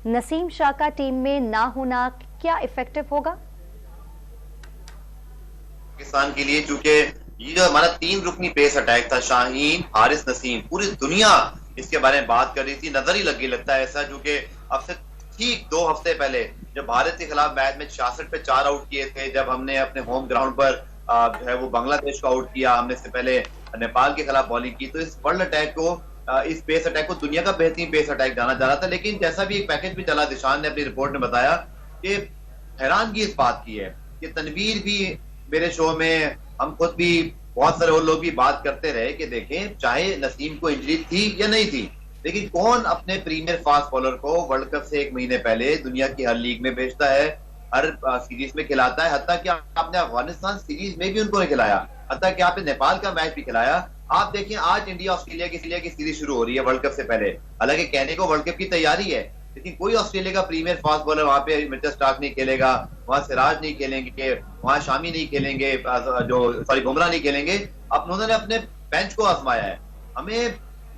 नसीम शाह का टीम में ना होना क्या इफेक्टिव होगा पाकिस्तान के लिए? चूंकि ये जो हमारा 3 रुकनी पेस अटैक था, शाहीन, हारिस, नसीम, पूरी दुनिया इसके बारे में बात कर रही थी। नजर ही लगी लगता है ऐसा, क्योंकि अब से ठीक 2 हफ्ते पहले जब भारत के खिलाफ मैच में 66 पे 4 आउट किए थे, जब हमने अपने होम ग्राउंड पर जो है वो बांग्लादेश को आउट किया, हमने इससे पहले नेपाल के खिलाफ बॉलिंग की, तो इस वर्ल्ड अटैक को इस पेस अटैक को दुनिया का बेहतरीन पेस अटैक जाना जा रहा था। लेकिन जैसा भी एक पैकेज भी चला, दिशान ने अपनी रिपोर्ट में बताया कि हैरानगी इस बात की है कि तनवीर भी मेरे शो में, हम खुद भी, बहुत सारे और लोग भी बात करते रहे कि देखें, चाहे नसीम को इंजरी थी या नहीं थी, लेकिन कौन अपने प्रीमियर फास्ट बॉलर को वर्ल्ड कप से 1 महीने पहले दुनिया की हर लीग में भेजता है, हर सीरीज में खिलाता है। हत्ता कि आपने अफगानिस्तान सीरीज में भी उनको नहीं खिलाया, हत्ता कि आपने नेपाल का मैच भी खिलाया। आप देखिए आज इंडिया ऑस्ट्रेलिया की सीरीज शुरू हो रही है वर्ल्ड कप से पहले, हालांकि कहने को वर्ल्ड कप की तैयारी है, लेकिन कोई ऑस्ट्रेलिया का प्रीमियर फास्ट बॉलर वहां पे मिचेल स्टार्क नहीं खेलेगा, वहां सिराज नहीं खेलेंगे, वहां शामी नहीं खेलेंगे, बुमराह नहीं खेलेंगे। अब उन्होंने अपने बेंच को आजमाया है।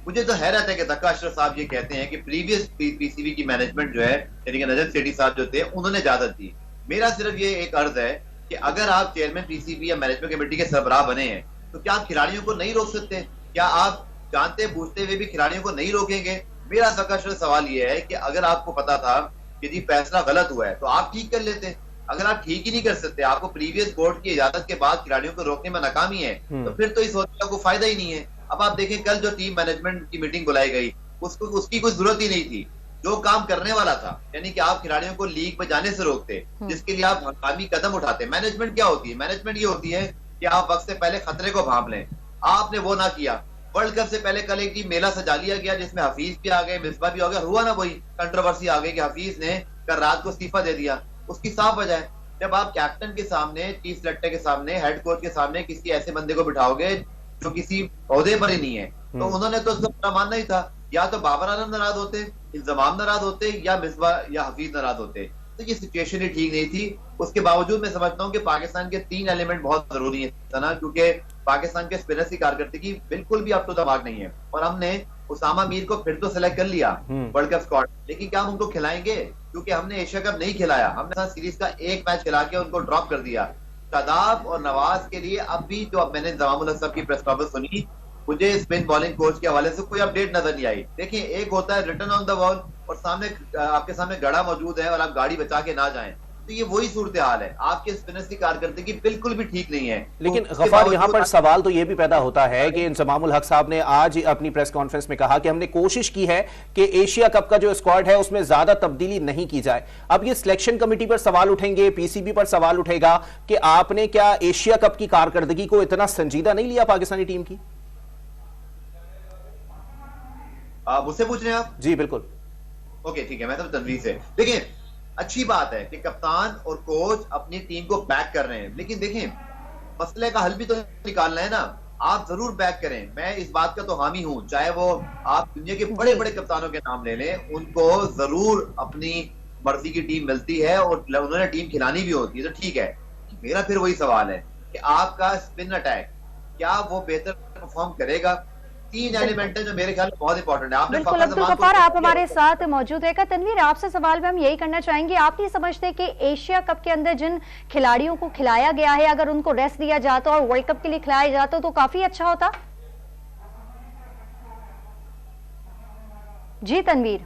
मुझे तो हैरत है कि धक्का अशरफ साहब ये कहते हैं कि प्रीवियस पीसीबी की मैनेजमेंट जो है, यानी कि नजर सेठी साहब जो थे, उन्होंने इजाजत दी। मेरा सिर्फ ये एक अर्ज है कि अगर आप चेयरमैन पीसीबी या मैनेजमेंट कमेटी के सरबराह बने हैं, तो क्या आप खिलाड़ियों को नहीं रोक सकते? क्या आप जानते बूझते हुए भी खिलाड़ियों को नहीं रोकेंगे? मेरा सकाशर सवाल यह है कि अगर आपको पता था कि जी फैसला गलत हुआ है, तो आप ठीक कर लेते। अगर आप ठीक ही नहीं कर सकते, आपको प्रीवियस बोर्ड की इजाजत के बाद खिलाड़ियों को रोकने में नाकामी है, तो फिर तो इस होने का कोई फायदा ही नहीं है। अब आप देखें, कल जो टीम मैनेजमेंट की मीटिंग बुलाई गई, उसकी कोई जरूरत ही नहीं थी। जो काम करने वाला था, यानी कि आप खिलाड़ियों को लीग में जाने से रोकते, जिसके लिए आप हंगामी कदम उठाते। मैनेजमेंट क्या होती है? मैनेजमेंट ये होती है कि आप वक्त से पहले खतरे को भांप लें। आपने वो ना किया। वर्ल्ड कप से पहले कल एक टीम मेला सजा लिया गया, जिसमें हफीज भी आ गए, मिसबा भी आ गया, हुआ ना वही कंट्रोवर्सी आ गई कि हफीज ने कल रात को इस्तीफा दे दिया। उसकी साफ वजह है, जब आप कैप्टन के सामने, चीफ सेलेक्टर के सामने, हेड कोच के सामने किसी ऐसे बंदे को बिठाओगे जो किसी ओहदे पर ही नहीं है, तो उन्होंने तो उसका पूरा मानना ही था। या तो बाबर आलम नाराज होते, इंजमाम नाराज होते, या मिसबा या हफीज नाराज होते। तो ये सिचुएशन ही ठीक नहीं थी। उसके बावजूद मैं समझता हूँ कि पाकिस्तान के 3 एलिमेंट बहुत जरूरी है ना, क्योंकि पाकिस्तान के स्पिनर्स की कारकर्दगी बिल्कुल भी अप टू द मार्क नहीं है। और हमने उसामा मीर को फिर तो सिलेक्ट कर लिया वर्ल्ड कप स्क्वाड, लेकिन क्या हम उनको खिलाएंगे? क्योंकि हमने एशिया कप नहीं खिलाया, हमने सीरीज का एक मैच खिला के उनको ड्रॉप कर दिया। शादाब और नवाज के लिए अब भी, जो अब मैंने इंजमामुल हक साहब की प्रेस कॉन्फ्रेंस सुनी, मुझे स्पिन बॉलिंग कोच के हवाले से कोई अपडेट नजर नहीं आई। देखिए, एक होता है रिटर्न ऑन द बॉल, और सामने आपके सामने गड़ा मौजूद है और आप गाड़ी बचा के ना जाएं, तो ये वही सूरत हाल है। आपके स्पिनर्स की कारकर्दगी बिल्कुल भी ठीक नहीं है। लेकिन गफार, यहाँ पर सवाल तो ये भी पैदा होता है कि इंजमामुल हक साहब ने आज अपनी प्रेस कॉन्फ्रेंस में कहा कि हमने कोशिश की है कि एशिया कप का जो स्क्वाड है उसमें ज्यादा तब्दीली नहीं की जाए। अब ये सिलेक्शन कमेटी पर सवाल उठेंगे, पीसीबी पर सवाल उठेगा कि आपने क्या एशिया कप की कारकर्दगी को इतना संजीदा नहीं लिया पाकिस्तानी टीम की? मुझसे पूछ रहे हैं आप? जी बिल्कुल। ओके, ठीक है। मैं तो तनवीर से, देखिए, अच्छी बात है कि कप्तान और कोच अपनी टीम को बैक कर रहे हैं, लेकिन देखें, मसले का हल भी तो निकालना है ना। आप जरूर बैक करें, मैं इस बात का तो हामी हूं, चाहे वो आप दुनिया के बड़े बड़े कप्तानों के नाम ले लें, उनको जरूर अपनी मर्जी की टीम मिलती है और उन्होंने टीम खिलानी भी होती है, तो ठीक है। मेरा फिर वही सवाल है कि आपका स्पिन अटैक क्या वो बेहतर परफॉर्म करेगा? 3 एलिमेंट है जो मेरे ख्याल में बहुत इंपॉर्टेंट है। आपने बिल्कुल अब्दुल गफ्फार, आप हमारे साथ मौजूद है। तनवीर, आपसे सवाल में हम यही करना चाहेंगे, आप नहीं समझते कि एशिया कप के अंदर जिन खिलाड़ियों को खिलाया गया है, अगर उनको रेस्ट दिया जाता और वर्ल्ड कप के लिए खिलाया जाता तो काफी अच्छा होता? जी तनवीर।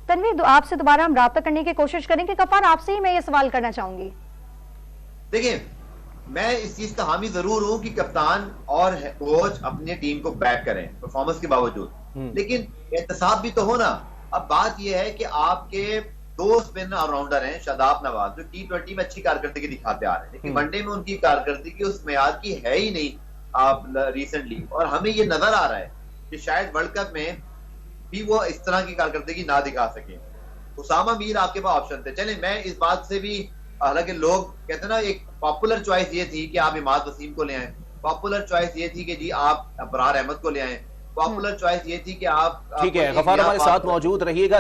तनवीर, आपसे दोबारा हम राब्ता करने की कोशिश करेंगे। गफ्फार, आपसे ही मैं ये सवाल करना चाहूंगी। देखिए, मैं इस चीज का हामी जरूर हूं कि कप्तान और कोच अपनी टीम को बैक करें परफॉर्मेंस के बावजूद, लेकिन एहतसाब भी तो हो ना। अब बात यह है कि आपके 2 स्पिन ऑलराउंडर हैं, शादाब, नवाज, जो T20 में अच्छी कारकर्दगी दिखाते आ रहे हैं, लेकिन वनडे में उनकी कारकर्दगी उस मेयाद की है ही नहीं आप रिसेंटली। और हमें ये नजर आ रहा है कि शायद वर्ल्ड कप में भी वो इस तरह की कारकर्दगी ना दिखा सके। उसामा मीर आपके पास ऑप्शन थे। चले, मैं इस बात से भी, हालांकि लोग कहते हैं ना, एक पॉपुलर चॉइस ये थी कि आप इमाद वसीम को ले आए, पॉपुलर चॉइस ये थी कि जी आप अबरार अहमद को ले आए, पॉपुलर चॉइस ये थी कि आप, ठीक है गफार, हमारे साथ मौजूद रहिएगा।